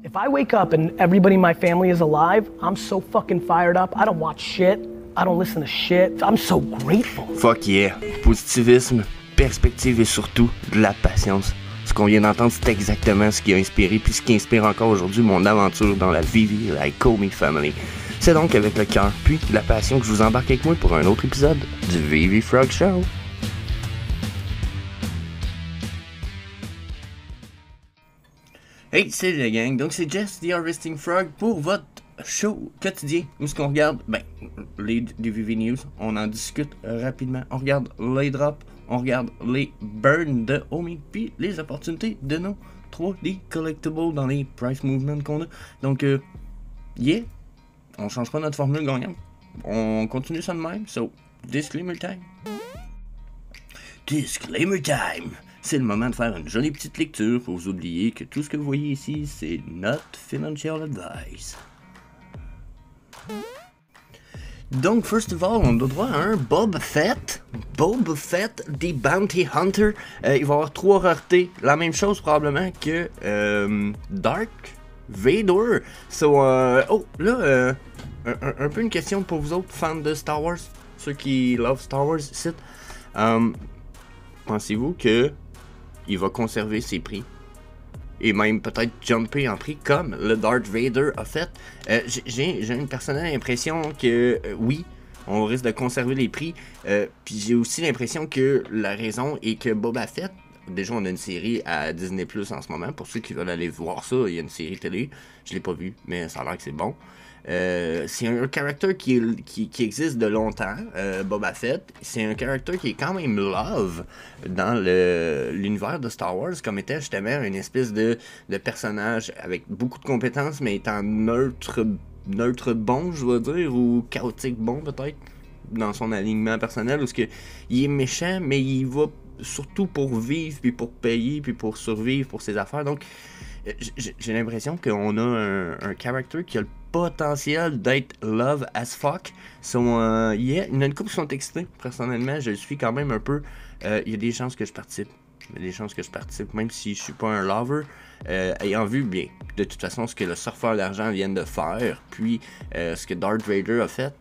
If I wake up and everybody in my family is alive, I'm so fucking fired up. I don't watch shit. I don't listen to shit. I'm so grateful. Fuck yeah. Positivisme, perspective et surtout de la patience. Ce qu'on vient d'entendre, c'est exactement ce qui a inspiré puis ce qui inspire encore aujourd'hui mon aventure dans la Vivi Komi Family. C'est donc avec le cœur puis la passion que je vous embarque avec moi pour un autre épisode du Vivi Frog Show. Hey, salut la gang, donc c'est Jess the Harvesting Frog pour votre show quotidien où ce qu'on regarde, les Vivi News, on en discute rapidement, on regarde les drops, on regarde les burns de Omi, puis les opportunités de nos 3D collectibles dans les price movements qu'on a. Donc, on change pas notre formule gagnante, on continue ça de même, so, disclaimer time. Disclaimer time! C'est le moment de faire une jolie petite lecture pour vous oublier que tout ce que vous voyez ici, c'est not financial advice. Donc, first of all, on a droit à un Boba Fett. Boba Fett, The Bounty Hunter. Il va y avoir 3 raretés. La même chose probablement que Dark Vader. So, un peu une question pour vous autres fans de Star Wars. Ceux qui love Star Wars ici. Pensez-vous que il va conserver ses prix et même peut-être jumper en prix comme le Darth Vader a fait? J'ai une personnelle impression que oui, on risque de conserver les prix. Puis j'ai aussi l'impression que la raison est que Boba Fett, déjà on a une série à Disney Plus en ce moment, pour ceux qui veulent aller voir ça, il y a une série télé, je l'ai pas vue, mais ça a l'air que c'est bon. C'est un character qui existe de longtemps, Boba Fett. C'est un character qui est quand même love dans l'univers de Star Wars, comme étant justement une espèce de personnage avec beaucoup de compétences, mais étant neutre bon, je vais dire, ou chaotique bon peut-être, dans son alignement personnel, parce que il est méchant, mais il va surtout pour vivre, puis pour payer, puis pour survivre pour ses affaires. Donc, j'ai l'impression qu'on a un character qui a le potentiel d'être love as fuck. So, il y en a une couple qui sont excités. Personnellement, je le suis quand même un peu. Il y a des chances que je participe. Même si je suis pas un lover. Ayant vu, bien, de toute façon, ce que le surfeur d'argent vient de faire, puis ce que Darth Vader a fait.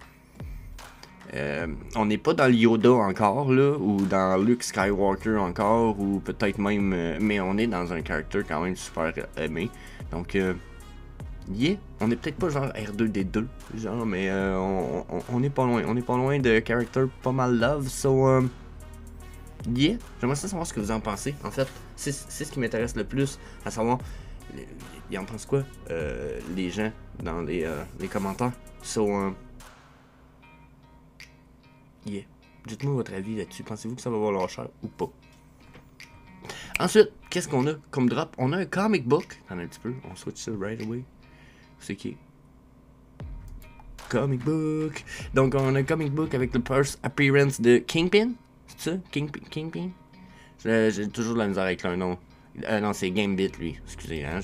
On n'est pas dans le Yoda encore, là, ou dans Luke Skywalker encore, ou peut-être même... mais on est dans un character quand même super aimé. Donc, on est peut-être pas genre R2D2, genre, mais on est pas loin. On est pas loin de character pas mal love, so... j'aimerais savoir ce que vous en pensez. En fait, c'est ce qui m'intéresse le plus, à savoir... Ils en pensent quoi, les gens, dans les commentaires. So, dites-moi votre avis là-dessus. Pensez-vous que ça va valoir cher ou pas? Ensuite, qu'est-ce qu'on a comme drop? On a un comic book. Attends un petit peu, on switch ça right away. C'est qui? Comic book. Donc, on a un comic book avec le first appearance de Kingpin. C'est ça? Kingpin? J'ai toujours de la misère avec leur nom. Non, c'est Gambit, lui. Excusez, hein,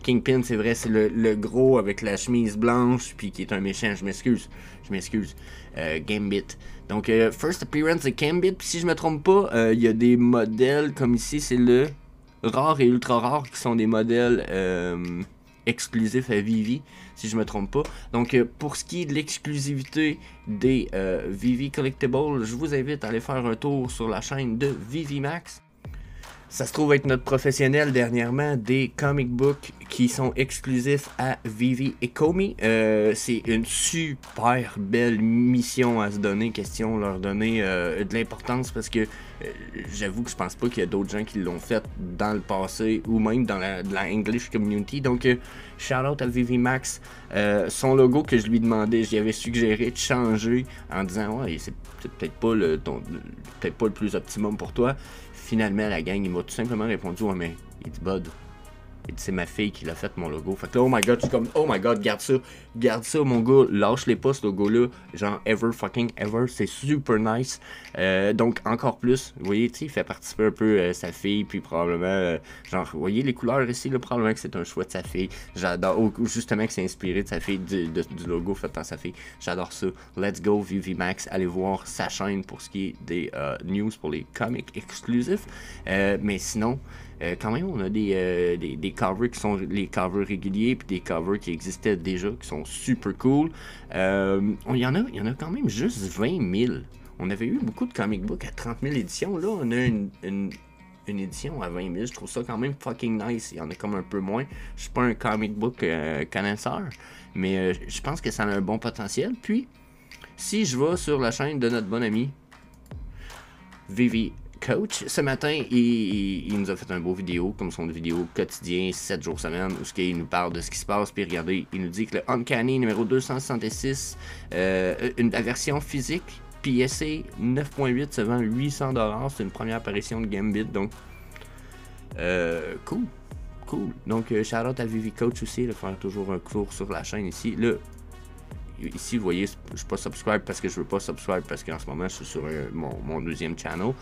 Kingpin, c'est vrai, c'est le gros avec la chemise blanche, puis qui est un méchant. Je m'excuse. Gambit. Donc, first appearance de Gambit. Puis si je me trompe pas, il y a des modèles, comme ici, c'est le rare et ultra rare, qui sont des modèles exclusifs à Vivi, si je me trompe pas. Donc, pour ce qui est de l'exclusivité des Vivi Collectibles, je vous invite à aller faire un tour sur la chaîne de Vivi Max. Ça se trouve être notre professionnel dernièrement des comic books qui sont exclusifs à Vivi et Komi. C'est une super belle mission à se donner, question leur donner de l'importance, parce que j'avoue que je pense pas qu'il y a d'autres gens qui l'ont fait dans le passé ou même dans la English community. Donc shout out à Vivi Max. Son logo que je lui demandais, j'y avais suggéré de changer en disant ouais, c'est peut-être pas le plus optimum pour toi. Finalement, la gang, il m'a tout simplement répondu, ouais, mais il dit Bud, c'est ma fille qui l'a fait mon logo. Fait que là, oh my god, je suis comme, oh my god, garde ça, mon gars, lâche-les pas, ce logo-là, genre, ever fucking ever, c'est super nice. Donc, encore plus, vous voyez, tu sais, il fait participer un peu sa fille, puis probablement, genre, vous voyez les couleurs ici, là, probablement que c'est un choix de sa fille. J'adore, justement, que c'est inspiré de sa fille, du logo fait par sa fille. J'adore ça. Let's go, Vivi Max, allez voir sa chaîne pour ce qui est des news pour les comics exclusifs. Mais sinon, Quand même, on a des covers qui sont les covers réguliers, puis des covers qui existaient déjà, qui sont super cool. Il y en a quand même juste 20 000. On avait eu beaucoup de comic books à 30 000 éditions. Là, on a une édition à 20 000. Je trouve ça quand même fucking nice. Il y en a comme un peu moins. Je suis pas un comic book connaisseur, mais je pense que ça a un bon potentiel. Puis, si je vais sur la chaîne de notre bon ami Vivi Coach, ce matin, il nous a fait un beau vidéo, comme son vidéo quotidien, 7 jours semaine, où il nous parle de ce qui se passe, puis regardez, il nous dit que le Uncanny numéro 266, la version physique, PSA 9.8 se vend 800$, c'est une première apparition de Gambit, donc cool. Donc shout out à Vivi Coach aussi, de faire toujours un cours sur la chaîne ici. Là, ici, vous voyez, je suis pas subscribe parce que je veux pas subscribe parce qu'en ce moment, je suis sur mon deuxième channel.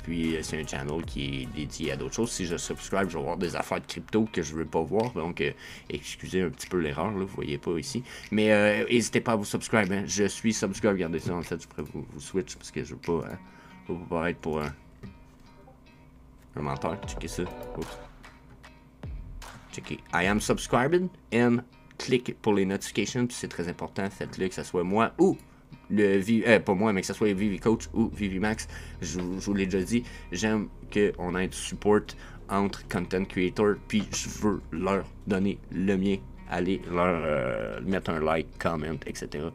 Puis, c'est un channel qui est dédié à d'autres choses. Si je subscribe, je vais voir des affaires de crypto que je veux pas voir. Donc, excusez un petit peu l'erreur, là, vous voyez pas ici. Mais, n'hésitez pas à vous subscribe. Hein. Je suis subscribe. Regardez ça, en fait, je pourrais vous switch parce que je veux pas, paraître pour un menteur. Checkez ça. Oups. Checkez. I am subscribed and clique pour les notifications, puis c'est très important, faites-le que ce soit moi ou pas moi, mais que ce soit Vivi Coach ou Vivi Max. Je vous l'ai déjà dit, j'aime qu'on ait du support entre content creators, puis je veux leur donner le mien. Allez leur mettre un like, comment, etc.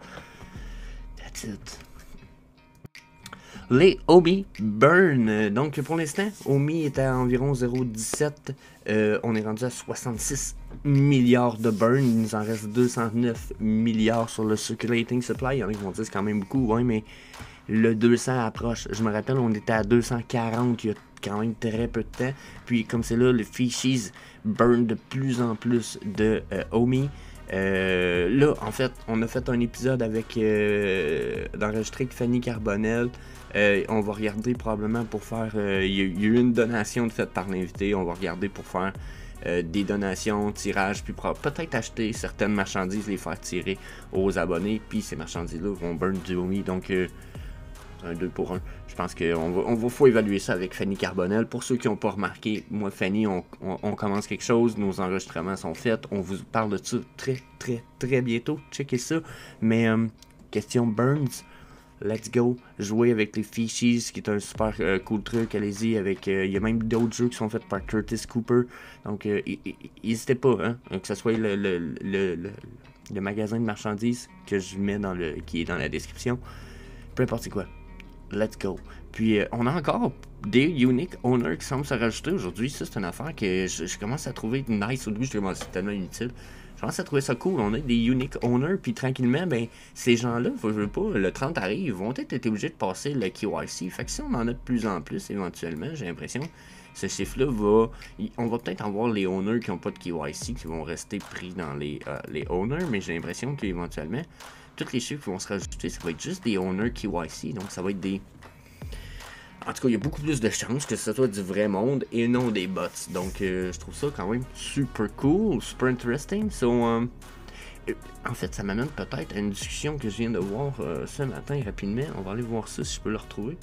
That's it. Les Omi Burn. Donc pour l'instant, Omi est à environ 0,17. On est rendu à 66 milliards de burn. Il nous en reste 209 milliards sur le circulating supply. Il y en a qui vont dire c'est quand même beaucoup, ouais, mais le 200 approche. Je me rappelle, on était à 240 il y a quand même très peu de temps. Puis comme c'est là, le Fishies burn de plus en plus de Omi. Là, en fait, on a fait un épisode avec d'enregistrer avec Fanny Carbonel. On va regarder probablement pour faire... Il y a eu une donation faite par l'invité. On va regarder pour faire des donations, tirages, puis peut-être acheter certaines marchandises, les faire tirer aux abonnés. Puis ces marchandises-là vont burn du Omi. Donc, un 2 pour 1. Je pense faut évaluer ça avec Fanny Carbonel. Pour ceux qui n'ont pas remarqué, moi, Fanny, on commence quelque chose. Nos enregistrements sont faits. On vous parle de ça très, très, très bientôt. Checkez ça. Mais, question Burns. Let's go, jouer avec les Fishies, qui est un super cool truc, allez-y, avec, il y a même d'autres jeux qui sont faits par Curtis Cooper, donc n'hésitez pas, hein, que ce soit le magasin de marchandises que je mets qui est dans la description, peu importe c'est quoi, let's go. Puis on a encore des unique owners qui semblent se rajouter aujourd'hui, ça c'est une affaire que je commence à trouver nice, au début je commence tellement inutile. Je pense à trouver ça cool, on a des unique owners, puis tranquillement, ben, ces gens-là, je veux pas, le 30 arrive, ils vont être obligés de passer le KYC. Fait que si on en a de plus en plus, éventuellement, j'ai l'impression, ce chiffre-là on va peut-être avoir les owners qui n'ont pas de KYC, qui vont rester pris dans les owners, mais j'ai l'impression qu'éventuellement, tous les chiffres qui vont se rajouter, ça va être juste des owners KYC, donc ça va être des... En tout cas, il y a beaucoup plus de chances que ce soit du vrai monde et non des bots. Donc, je trouve ça quand même super cool, super interesting. En fait, ça m'amène peut-être à une discussion que je viens de voir ce matin rapidement. On va aller voir ça si je peux le retrouver.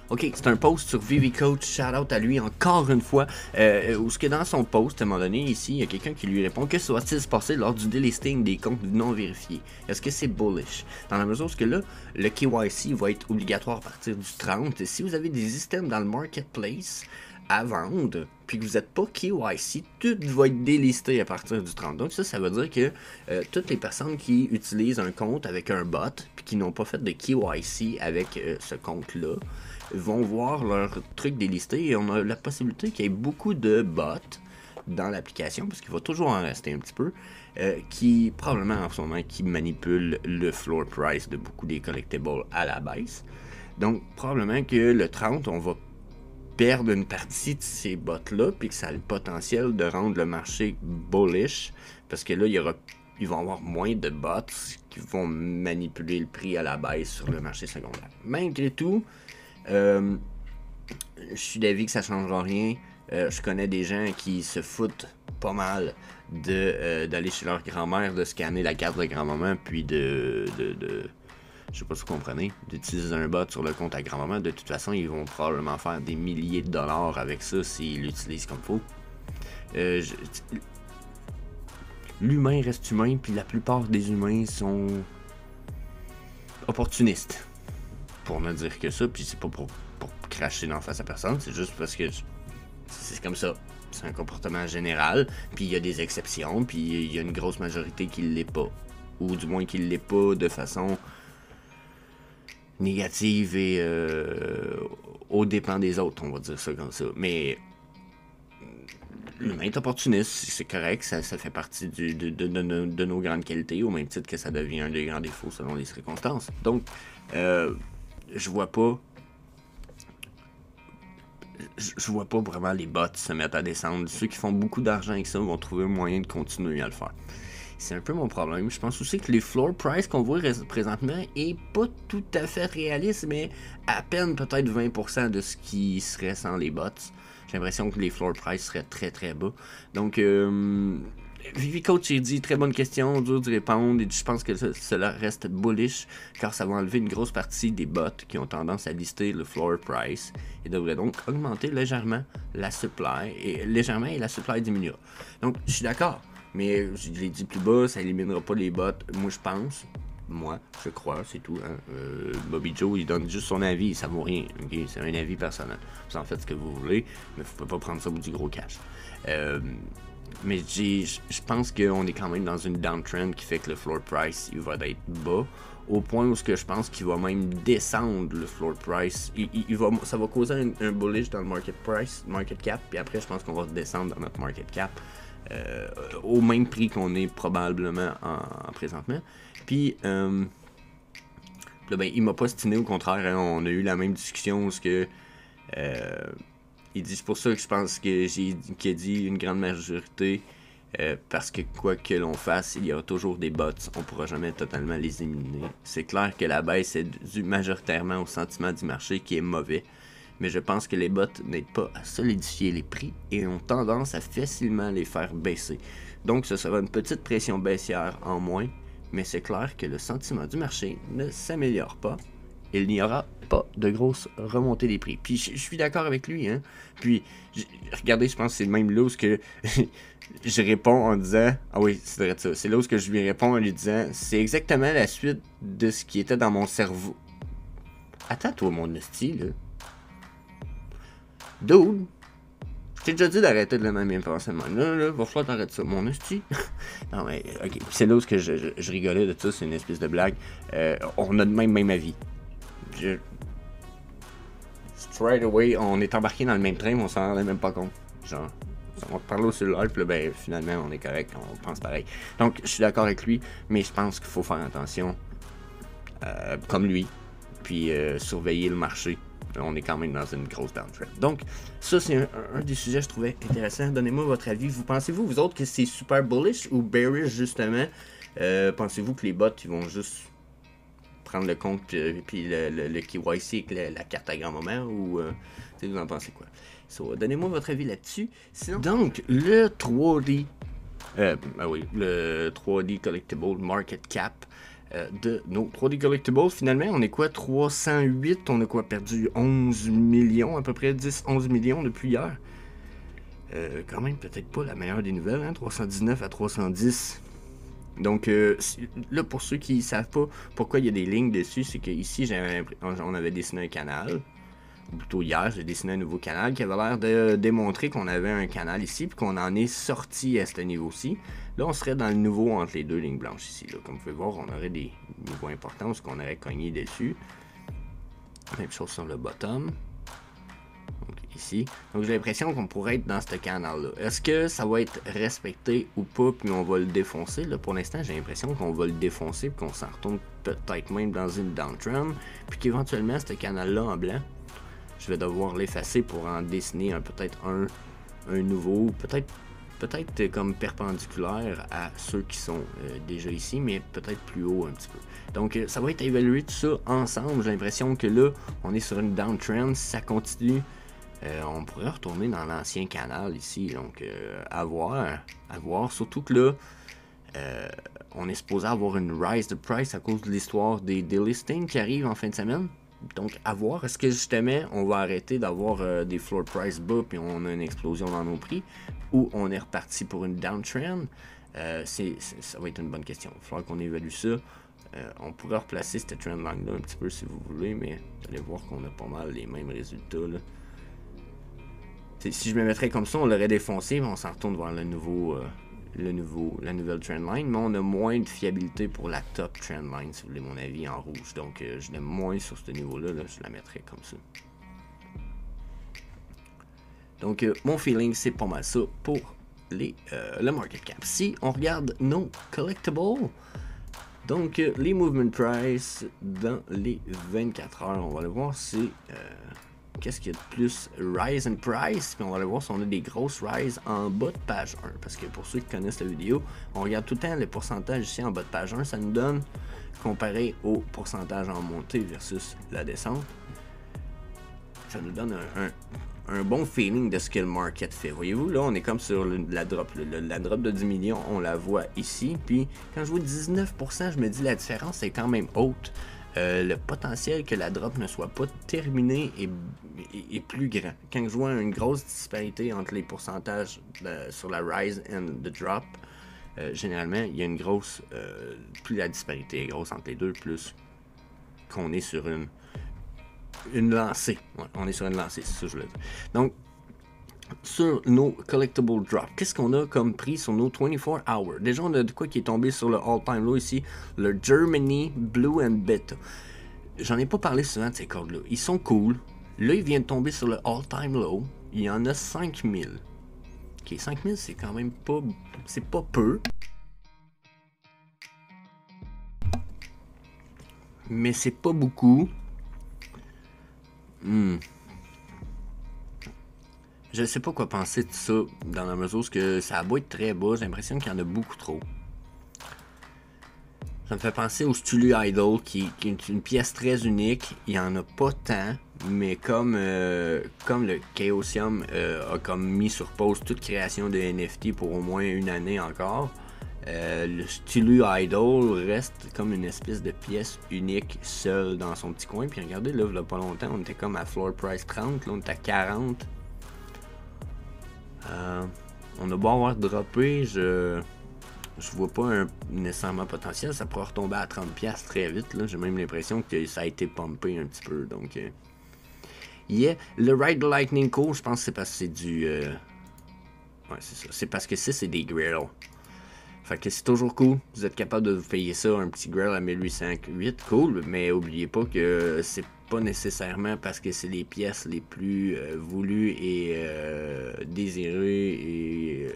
Ok, c'est un post sur Vivi Coach, shout out à lui encore une fois, où ce que dans son post, à un moment donné, ici, il y a quelqu'un qui lui répond: que soit-il se passer lors du delisting des comptes non vérifiés? Est-ce que c'est bullish? Dans la mesure où là, le KYC va être obligatoire à partir du 30, et si vous avez des systèmes dans le marketplace à vendre, puis que vous n'êtes pas KYC, tout va être délisté à partir du 30. Donc ça veut dire que toutes les personnes qui utilisent un compte avec un bot, puis qui n'ont pas fait de KYC avec ce compte-là, vont voir leur truc délisté, et on a la possibilité qu'il y ait beaucoup de bots dans l'application, parce qu'il va toujours en rester un petit peu, qui probablement en ce moment qui manipulent le floor price de beaucoup des collectibles à la baisse. Donc probablement que le 30, on va perdre une partie de ces bots-là, puis que ça a le potentiel de rendre le marché bullish, parce que là, il va y avoir moins de bots qui vont manipuler le prix à la baisse sur le marché secondaire. Malgré tout, je suis d'avis que ça ne changera rien. Je connais des gens qui se foutent pas mal d'aller chez leur grand-mère, de scanner la carte de grand-maman, puis de je sais pas si vous comprenez, d'utiliser un bot sur le compte à grand-maman. De toute façon, ils vont probablement faire des milliers de dollars avec ça s'ils l'utilisent comme faut. L'humain reste humain, puis la plupart des humains sont opportunistes. Pour ne dire que ça, puis c'est pas pour cracher dans la face à personne, c'est juste parce que c'est comme ça. C'est un comportement général, puis il y a des exceptions, puis il y a une grosse majorité qui l'est pas. Ou du moins qui l'est pas de façon négative et au dépens des autres, on va dire ça comme ça. Mais l'humain est opportuniste, c'est correct, ça fait partie de nos grandes qualités, au même titre que ça devient un des grands défauts selon les circonstances. Donc, je vois pas vraiment les bots se mettre à descendre. Ceux qui font beaucoup d'argent avec ça vont trouver un moyen de continuer à le faire. C'est un peu mon problème. Je pense aussi que les floor price qu'on voit présentement est pas tout à fait réaliste, mais à peine peut-être 20% de ce qui serait sans les bots. J'ai l'impression que les floor price seraient très très bas. Donc, Vivi Coach, il dit très bonne question, dur de répondre. Et je pense que cela reste bullish car ça va enlever une grosse partie des bots qui ont tendance à lister le floor price et devrait donc augmenter légèrement la supply et la supply diminuera. Donc, je suis d'accord. Mais je l'ai dit plus bas, ça éliminera pas les bots. Moi, je crois, c'est tout. Hein. Bobby Joe, il donne juste son avis, ça vaut rien. Okay? C'est un avis personnel. Vous en faites ce que vous voulez, mais vous pouvez pas prendre ça pour du gros cash. Mais je pense qu'on est quand même dans une downtrend qui fait que le floor price, il va être bas. Au point où je pense qu'il va même descendre le floor price. Ça va causer un bullish dans le market cap, puis après, je pense qu'on va descendre dans notre market cap. Au même prix qu'on est probablement en présentement. Puis, là, ben, il m'a pas stiné, au contraire, hein, on a eu la même discussion où il dit c'est pour ça que je pense qu'il a dit une grande majorité, parce que quoi que l'on fasse, il y aura toujours des bots, on pourra jamais totalement les éliminer. C'est clair que la baisse est due majoritairement au sentiment du marché qui est mauvais. Mais je pense que les bots n'aident pas à solidifier les prix et ont tendance à facilement les faire baisser. Donc ce sera une petite pression baissière en moins, mais c'est clair que le sentiment du marché ne s'améliore pas. Il n'y aura pas de grosse remontée des prix. Puis je suis d'accord avec lui, hein. Puis regardez, je pense que c'est même là où je réponds en disant, ah oui, c'est vrai ça. C'est là où je lui réponds en lui disant, c'est exactement la suite de ce qui était dans mon cerveau. Attends toi mon hostie là. Dude, je t'ai déjà dit d'arrêter de la même penser. Là, va falloir t'arrêter ça, mon hostie. Non, mais, ok. C'est là où je rigolais de ça, c'est une espèce de blague. On a le même avis. Straight away, on est embarqué dans le même train, mais on s'en rendait même pas compte. Genre, on te parlait au cellulaire, puis là, ben, finalement, on est correct, on pense pareil. Donc, je suis d'accord avec lui, mais je pense qu'il faut faire attention, comme lui, puis surveiller le marché. On est quand même dans une grosse downtrend. Donc, ça, c'est un des sujets que je trouvais intéressant. Donnez-moi votre avis. Pensez-vous, vous autres, que c'est super bullish ou bearish, justement? Pensez-vous que les bots, ils vont juste prendre le compte puis le KYC avec la carte à grand-maman? Ou vous en pensez quoi? So, donnez-moi votre avis là-dessus. Sinon, donc, le 3D... le 3D Collectible Market Cap de nos 3D Collectibles, finalement, on est quoi? 308, on a quoi? Perdu 11 millions, à peu près 10-11 millions depuis hier. Quand même, peut-être pas la meilleure des nouvelles, hein? 319 à 310. Donc, là, pour ceux qui ne savent pas pourquoi il y a des lignes dessus, c'est qu'ici, on avait dessiné un canal. Ou plutôt hier, j'ai dessiné un nouveau canal qui avait l'air de démontrer qu'on avait un canal ici, puis qu'on en est sorti à ce niveau-ci. Là, on serait dans le nouveau entre les deux lignes blanches ici. Là. Comme vous pouvez voir, on aurait des niveaux importants où on aurait cogné dessus. Même chose sur le bottom. Donc, ici. Donc, j'ai l'impression qu'on pourrait être dans ce canal-là. Est-ce que ça va être respecté ou pas, puis on va le défoncer? Là, pour l'instant, j'ai l'impression qu'on va le défoncer, puis qu'on s'en retourne peut-être même dans une downtrend, puis qu'éventuellement, ce canal-là en blanc, je vais devoir l'effacer pour en dessiner peut-être un nouveau, peut-être comme perpendiculaire à ceux qui sont déjà ici, mais peut-être plus haut un petit peu. Donc, ça va être évalué tout ça ensemble. J'ai l'impression que là, on est sur une downtrend. Si ça continue, on pourrait retourner dans l'ancien canal ici. Donc, à voir. Surtout que là, on est supposé avoir une rise de price à cause de l'histoire des delistings qui arrivent en fin de semaine. Donc, à voir, est-ce que justement, on va arrêter d'avoir des floor price bas puis on a une explosion dans nos prix, ou on est reparti pour une downtrend? Ça va être une bonne question. Il va falloir qu'on évalue ça. On pourrait replacer cette trendline-là un petit peu si vous voulez, mais vous allez voir qu'on a pas mal les mêmes résultats, là. Si je me mettrais comme ça, on l'aurait défoncé, mais on s'en retourne vers la nouvelle trendline, mais on a moins de fiabilité pour la top trendline, si vous voulez mon avis, en rouge. Donc, je l'aime moins sur ce niveau-là, je la mettrais comme ça. Donc, mon feeling, c'est pas mal ça pour le market cap. Si on regarde nos collectibles, donc les movement price dans les 24 heures, on va aller voir si qu'est-ce qu'il y a de plus rise in price, puis on va aller voir si on a des grosses rise en bas de page 1, parce que pour ceux qui connaissent la vidéo, on regarde tout le temps les pourcentages ici en bas de page 1, ça nous donne, comparé au pourcentage en montée versus la descente, ça nous donne un bon feeling de ce que le market fait. Voyez-vous, là, on est comme sur la drop. La drop de 10 millions, on la voit ici. Puis, quand je vois 19%, je me dis la différence est quand même haute. Le potentiel que la drop ne soit pas terminée est plus grand. Quand je vois une grosse disparité entre les pourcentages sur la rise and the drop, généralement, il y a une grosse... plus la disparité est grosse entre les deux, plus qu'on est sur une lancée. Ouais, on est sur une lancée, c'est ça que je voulais dire. Donc, sur nos collectible drops, qu'est-ce qu'on a comme prix sur nos 24 hours? Déjà, on a de quoi qui est tombé sur le all-time low ici, le Germany Blue and Beta. J'en ai pas parlé souvent de ces cordes-là. Ils sont cool. Là, ils viennent de tomber sur le all-time low. Il y en a 5000. Ok, 5000, c'est quand même pas... C'est pas peu. Mais c'est pas beaucoup. Je sais pas quoi penser de ça, dans la mesure où ça a beau être très bas, j'ai l'impression qu'il y en a beaucoup trop. Ça me fait penser au Stulu Idol, qui est une pièce très unique. Il n'y en a pas tant, mais comme le Chaosium a comme mis sur pause toute création de NFT pour au moins une année encore, le Stulu Idol reste comme une espèce de pièce unique, seule dans son petit coin. Puis regardez, là, il y a pas longtemps, on était comme à floor price 30, là on était à 40. On a beau avoir droppé, je vois pas nécessairement potentiel. Ça pourrait retomber à 30$ très vite. J'ai même l'impression que ça a été pumpé un petit peu. Donc, yeah. Le Ride the Lightning Co, je pense que c'est parce que c'est du... Ouais, c'est ça. C'est parce que c'est des grills. Fait que c'est toujours cool. Vous êtes capable de vous payer ça, un petit grill à 1808. Cool, mais oubliez pas que c'est pas nécessairement parce que c'est les pièces les plus voulues et désirées et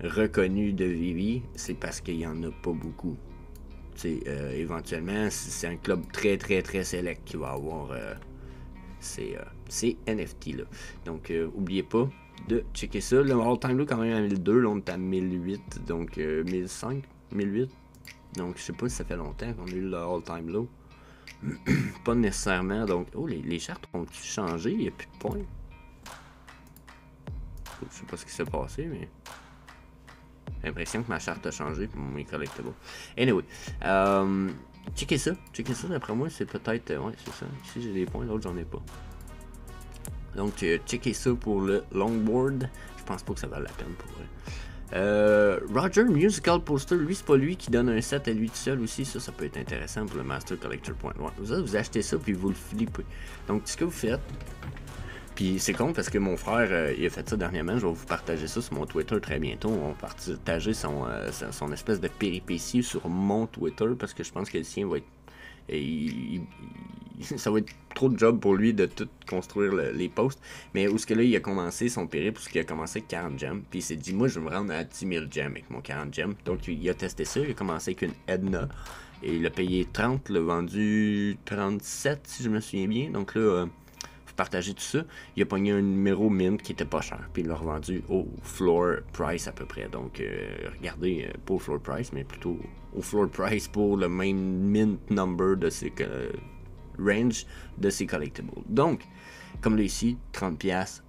reconnues de Vivi. C'est parce qu'il y en a pas beaucoup. Éventuellement, c'est un club très très très select qui va avoir ces NFT là. Donc, oubliez pas de checker ça. Le all-time low quand même à 1002, là on est à 1008, donc 1005, 1008. Donc je sais pas si ça fait longtemps qu'on a eu le all-time low. Pas nécessairement, donc... Oh, les chartes ont-ils changé? Il n'y a plus de points. Je sais pas ce qui s'est passé, mais... J'ai l'impression que ma charte a changé pour mes collectibles. Anyway, checkez ça, d'après moi c'est peut-être... ouais, c'est ça. Ici j'ai des points, l'autre j'en ai pas. Donc, checkez ça pour le longboard. Je pense pas que ça vaut la peine pour vrai. Roger Musical Poster, lui, c'est pas lui qui donne un set à lui tout seul aussi. Ça peut être intéressant pour le Master Collector Point. Ouais, vous achetez ça puis vous le flippez. Donc, ce que vous faites, puis c'est con parce que mon frère, il a fait ça dernièrement. Je vais vous partager ça sur mon Twitter très bientôt. On va partager son espèce de péripétie sur mon Twitter parce que je pense que le sien va être... ça va être trop de job pour lui de tout construire les posts. Mais où ce que là, il a commencé son périple, parce qu'il a commencé avec 40 gems. Puis il s'est dit, moi, je vais me rendre à 10 000 gems avec mon 40 gems. Donc il a testé ça. Il a commencé avec une Edna. Et il a payé 30, il a vendu 37, si je me souviens bien. Donc là, vous partagez tout ça. Il a pogné un numéro mint qui était pas cher. Puis il l'a revendu au floor price à peu près. Donc regardez, pas au floor price, mais plutôt au floor price pour le même mint number de ses range de ses collectibles. Donc, comme là ici, 30$,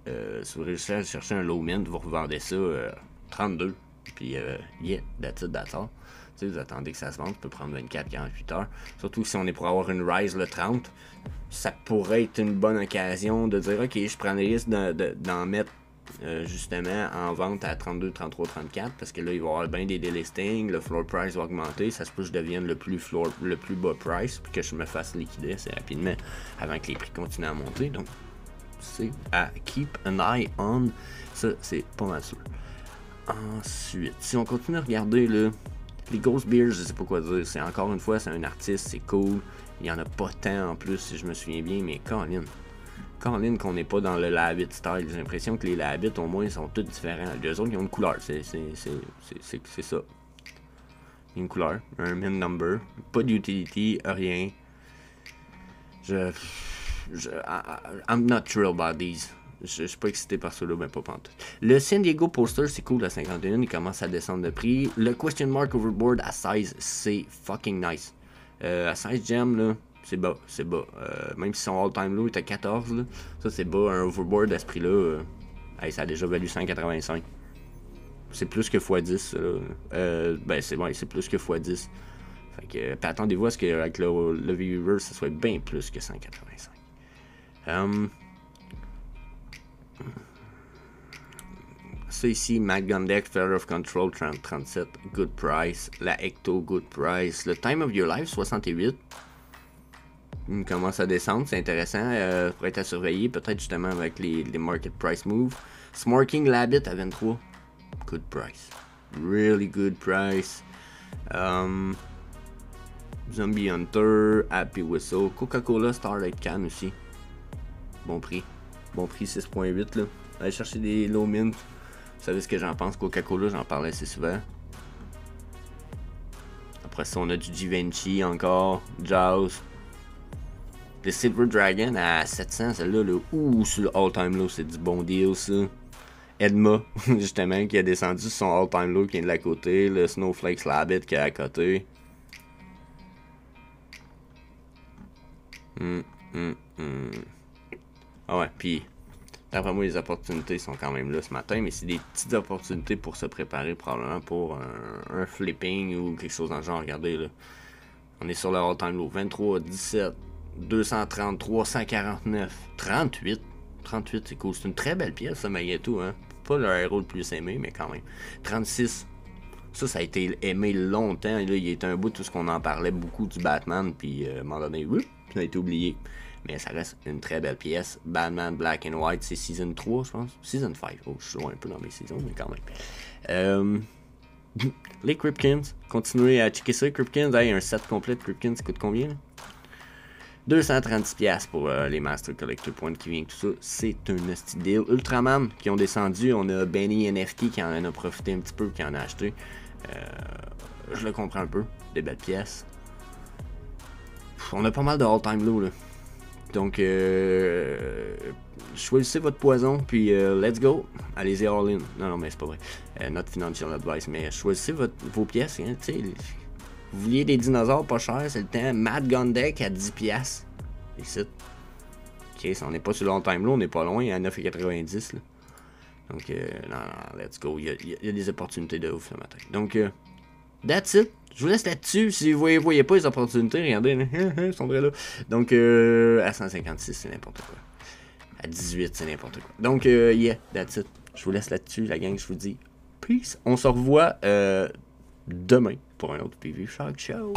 si vous réussissez à chercher un low mint, vous revendez ça 32. Puis, yeah, that's it, that's all. Tu sais, vous attendez que ça se vende, ça peut prendre 24-48 heures. Surtout si on est pour avoir une rise le 30, ça pourrait être une bonne occasion de dire, ok, je prends le risque d'en mettre justement en vente à 32, 33, 34, parce que là, il va y avoir bien des délistings, le floor price va augmenter, ça se peut que je devienne le plus bas price, puis que je me fasse liquider assez rapidement avant que les prix continuent à monter. Donc, c'est à keep an eye on. Ça, c'est pas mal sûr. Ensuite, si on continue à regarder là, les Ghost Beers, je sais pas quoi dire. C'est encore une fois, c'est un artiste, c'est cool. Il y en a pas tant en plus, si je me souviens bien, mais Colin qu'on n'est pas dans le Labbit style. J'ai l'impression que les Labbit, au moins, sont tous différents. Les autres, ils ont une couleur. C'est ça. Une couleur, un min number, pas d'utility, rien. I'm not thrilled about these. Je suis pas excité par ceux-là, mais pas pantoute. Le San Diego Poster, c'est cool à 51, il commence à descendre de prix. Le Question Mark Overboard à 16, c'est fucking nice. À 16 gems, là, c'est bas. Même si son all-time low est à 14, là, ça c'est bas. Un Overboard à ce prix-là, ça a déjà valu 185. C'est plus que x10, là. C'est plus que x10. Fait que, puis attendez-vous à ce qu'avec le viewer, ça soit bien plus que 185. Ça ici, Matt Gondek, Feather of Control 37, good price. La Ecto, good price. Le Time of Your Life 68. Il commence à descendre, c'est intéressant. Pour être à surveiller, peut-être justement avec les market price moves. Smarking Labbit à 23. Good price. Really good price. Zombie Hunter, Happy Whistle. Coca-Cola Starlight Can aussi. Bon prix. Bon prix 6.8 là. Allez chercher des low mint. Vous savez ce que j'en pense, Coca-Cola, j'en parlais assez souvent. Après ça, on a du Givenchy encore, Jaws. Le Silver Dragon à 700, celle-là, sur le all-time low, c'est du bon deal, ça. Edma, justement, qui a descendu sur son all-time low qui est de la côté. Le Snowflake Labbit qui est à côté. Ah ouais, puis... D'après moi, les opportunités sont quand même là ce matin, mais c'est des petites opportunités pour se préparer probablement pour un flipping ou quelque chose dans le genre. Regardez là, on est sur le all-time low, 23, 17, 233, 149, 38. 38, c'est cool. C'est une très belle pièce, ça, malgré tout. Hein? Pas le héros le plus aimé, mais quand même. 36, ça a été aimé longtemps. Et là, il est un bout de tout ce qu'on en parlait beaucoup du Batman, puis à un moment donné, ça a été oublié. Mais ça reste une très belle pièce. Batman Black and White, c'est Season 3, je pense. Season 5. Oh, je suis loin un peu dans mes saisons, mais quand même. Les Kripkins. Continuez à checker ça, Kripkins. Hey, un set complet de Kripkins, ça coûte combien, là? 236$ pour les Master Collector Points qui viennent, tout ça. C'est un hostie deal. Ultraman qui ont descendu. On a Benny NFT qui en a profité un petit peu, qui en a acheté. Je le comprends un peu. Des belles pièces. On a pas mal de all-time low, là. Donc, choisissez votre poison, puis let's go. Allez-y all in. Non, mais c'est pas vrai. Not financial advice, mais choisissez vos pièces. Hein, vous vouliez des dinosaures pas chers, c'est le temps. Matt Gondek à 10$. Ici. Ok, on n'est pas sur le long time low, on n'est pas loin, à 9,90$. Donc, non, let's go. Il y a des opportunités de ouf ce matin. Donc, that's it. Je vous laisse là-dessus. Si vous voyez pas les opportunités, regardez, ils sont là. Donc, à 156, c'est n'importe quoi. À 18, c'est n'importe quoi. Donc, yeah, that's it. Je vous laisse là-dessus, la gang. Je vous dis peace. On se revoit demain pour un autre PV Shark Show.